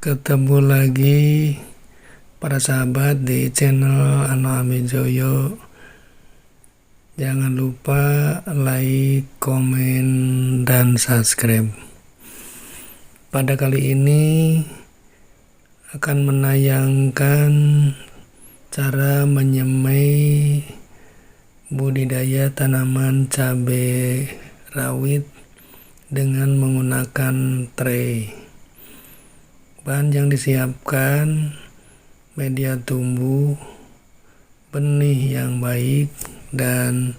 Ketemu lagi para sahabat di channel Ano Amijoyo. Jangan lupa like, komen, dan subscribe. Pada kali ini akan menayangkan cara menyemai budidaya tanaman cabai rawit dengan menggunakan tray. Bahan yang disiapkan: media tumbuh, benih yang baik, dan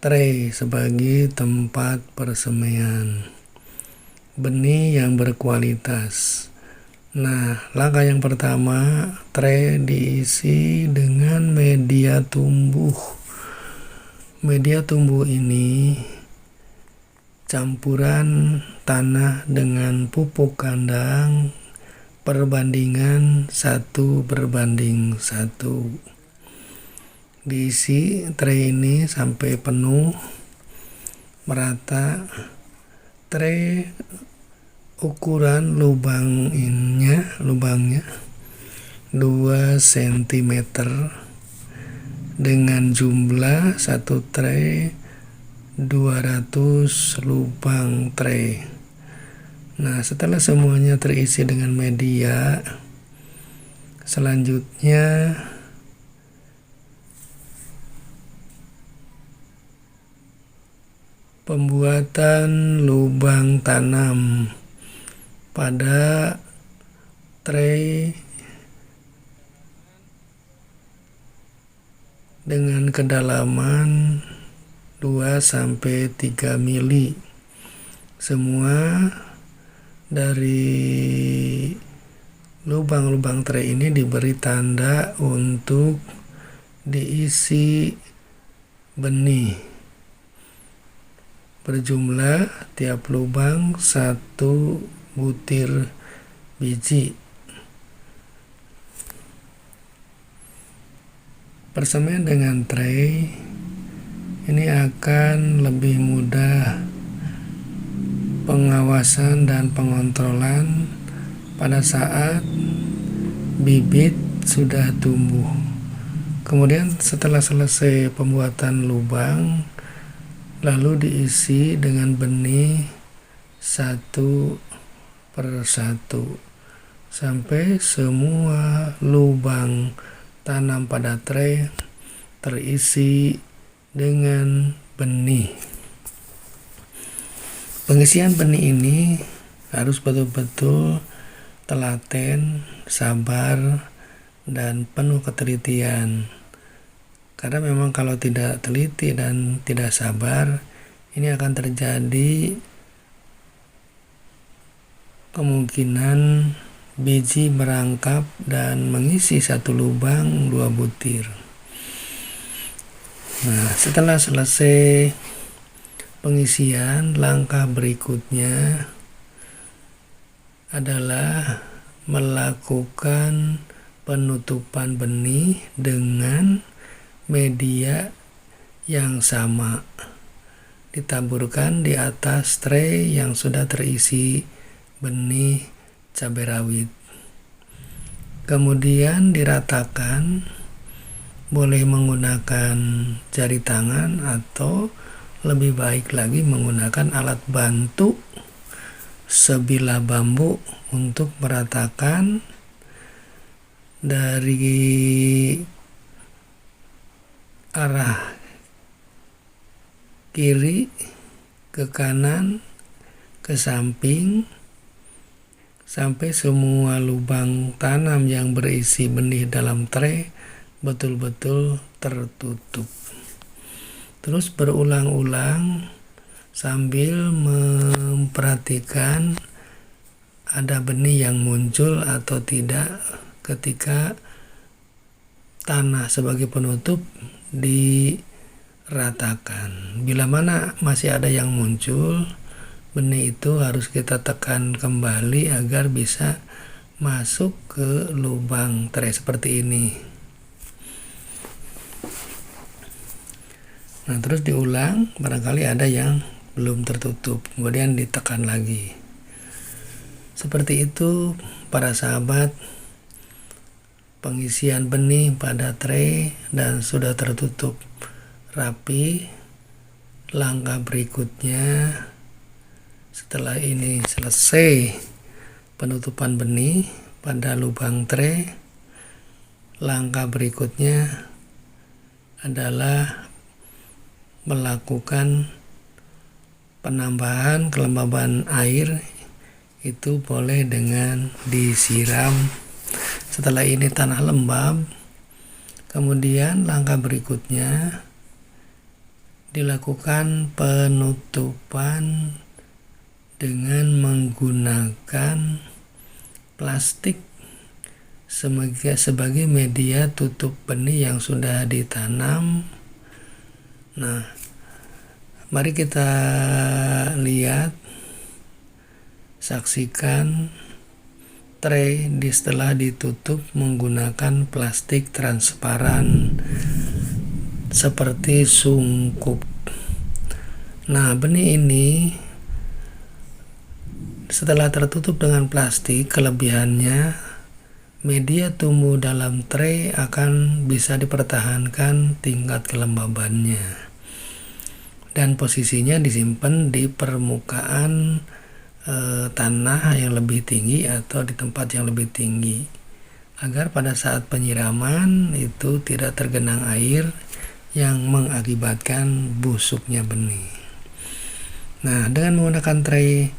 tray sebagai tempat persemaian. Benih yang berkualitas. Nah, langkah yang pertama, tray diisi dengan media tumbuh. Media tumbuh ini campuran tanah dengan pupuk kandang perbandingan 1:1. Diisi tray ini sampai penuh merata. Tray ukuran lubangnya 2 cm dengan jumlah satu tray 200 lubang tray. Nah, setelah semuanya terisi dengan media, selanjutnya pembuatan lubang tanam pada tray dengan kedalaman 2-3 mili. Semua dari lubang-lubang tray ini diberi tanda untuk diisi benih berjumlah tiap lubang 1 butir biji. Persemaian dengan tray ini akan lebih mudah pengawasan dan pengontrolan pada saat bibit sudah tumbuh. Kemudian setelah selesai pembuatan lubang, lalu diisi dengan benih 1/1 sampai semua lubang tanam pada tray terisi dengan benih. Pengisian benih ini harus betul-betul telaten, sabar, dan penuh ketelitian. Karena memang kalau tidak teliti dan tidak sabar, ini akan terjadi kemungkinan biji merangkap dan mengisi satu lubang 2 butir. Nah, setelah selesai pengisian, langkah berikutnya adalah melakukan penutupan benih dengan media yang sama. Ditaburkan di atas tray yang sudah terisi benih cabai rawit. Kemudian diratakan. Boleh menggunakan jari tangan atau lebih baik lagi menggunakan alat bantu sebilah bambu untuk meratakan dari arah kiri ke kanan ke samping sampai semua lubang tanam yang berisi benih dalam tray betul-betul tertutup. Terus berulang-ulang sambil memperhatikan ada benih yang muncul atau tidak ketika tanah sebagai penutup diratakan. Bila mana masih ada yang muncul, benih itu harus kita tekan kembali agar bisa masuk ke lubang tray seperti ini. Nah, terus diulang, barangkali ada yang belum tertutup, kemudian ditekan lagi. Seperti itu para sahabat, pengisian benih pada tray dan sudah tertutup rapi. Langkah berikutnya setelah ini selesai penutupan benih pada lubang tray, langkah berikutnya adalah melakukan penambahan kelembaban air. Itu boleh dengan disiram. Setelah ini tanah lembab, kemudian langkah berikutnya dilakukan penutupan dengan menggunakan plastik sebagai media tutup benih yang sudah ditanam. Nah, mari kita lihat, saksikan tray setelah ditutup menggunakan plastik transparan seperti sungkup. Nah, benih ini setelah tertutup dengan plastik, kelebihannya media tumbuh dalam tray akan bisa dipertahankan tingkat kelembabannya dan posisinya disimpan di permukaan tanah yang lebih tinggi atau di tempat yang lebih tinggi, agar pada saat penyiraman itu tidak tergenang air yang mengakibatkan busuknya benih. Nah, dengan menggunakan tray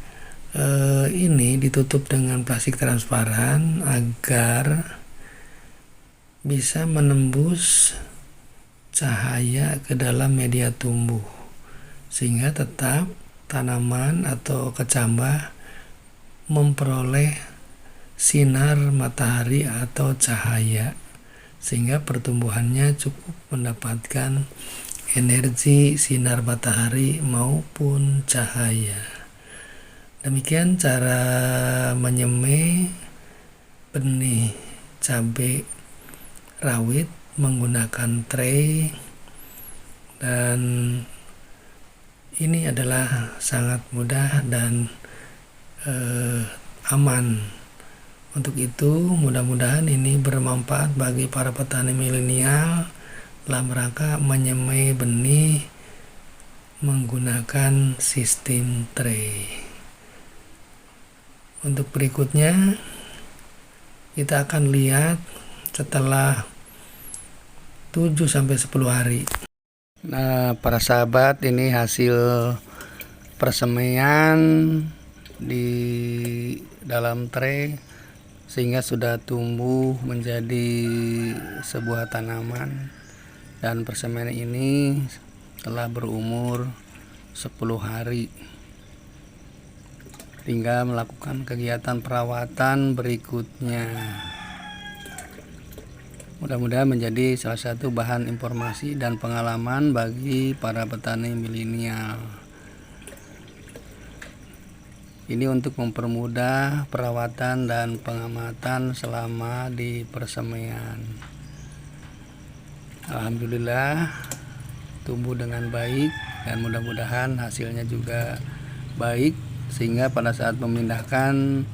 ini ditutup dengan plastik transparan agar bisa menembus cahaya ke dalam media tumbuh, sehingga tetap tanaman atau kecambah memperoleh sinar matahari atau cahaya, sehingga pertumbuhannya cukup mendapatkan energi sinar matahari maupun cahaya. Demikian cara menyemai benih cabai rawit menggunakan tray, dan ini adalah sangat mudah dan aman. Untuk itu mudah-mudahan ini bermanfaat bagi para petani milenial dalam rangka menyemai benih menggunakan sistem tray. Untuk berikutnya kita akan lihat setelah 7-10 hari. Nah, para sahabat, ini hasil persemaian di dalam tray sehingga sudah tumbuh menjadi sebuah tanaman, dan persemaian ini telah berumur 10 hari. Tinggal melakukan kegiatan perawatan berikutnya. Mudah-mudahan menjadi salah satu bahan informasi dan pengalaman bagi para petani milenial. Ini untuk mempermudah perawatan dan pengamatan selama di persemaian. Alhamdulillah tumbuh dengan baik dan mudah-mudahan hasilnya juga baik, sehingga pada saat memindahkan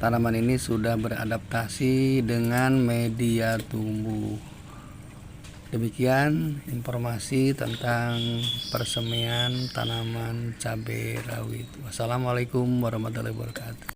tanaman ini sudah beradaptasi dengan media tumbuh. Demikian informasi tentang persemaian tanaman cabai rawit. Wassalamualaikum warahmatullahi wabarakatuh.